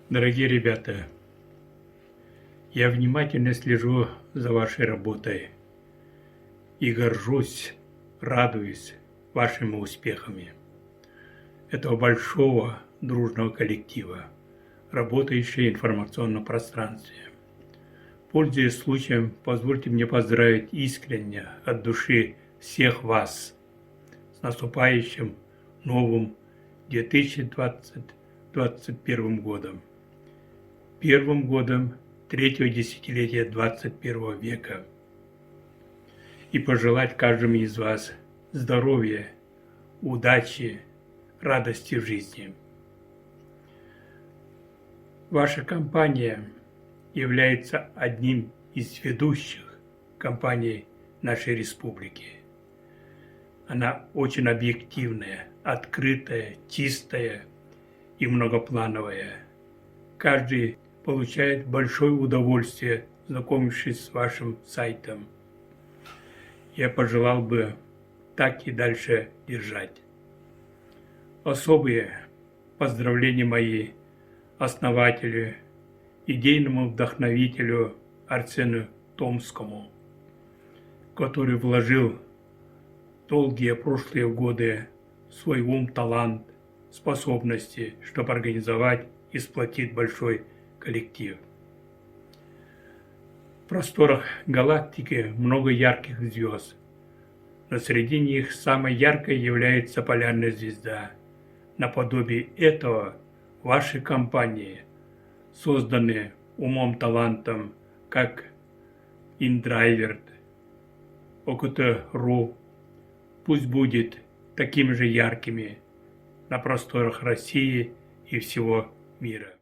Дорогие ребята, я внимательно слежу за вашей работой и горжусь, радуюсь вашими успехами этого большого дружного коллектива, работающего в информационном пространстве. Пользуясь случаем, позвольте мне поздравить искренне от души всех вас с наступающим новым 2021 годом. Первым годом третьего десятилетия 21 века и пожелать каждому из вас здоровья, удачи, радости в жизни. Ваша компания является одним из ведущих компаний нашей республики. Она очень объективная, открытая, чистая и многоплановая. Каждый получает большое удовольствие, знакомившись с вашим сайтом. Я пожелал бы так и дальше держать. Особые поздравления мои основателю, идейному вдохновителю Арсену Томскому, который вложил долгие прошлые годы свой ум, талант, способности, чтобы организовать и сплотить большой коллектив. В просторах галактики много ярких звезд, но среди них самой яркой является полярная звезда. Наподобие этого в вашей компании созданы умом, талантом, как InDriver, OKT.ru, пусть будет такими же яркими на просторах России и всего мира.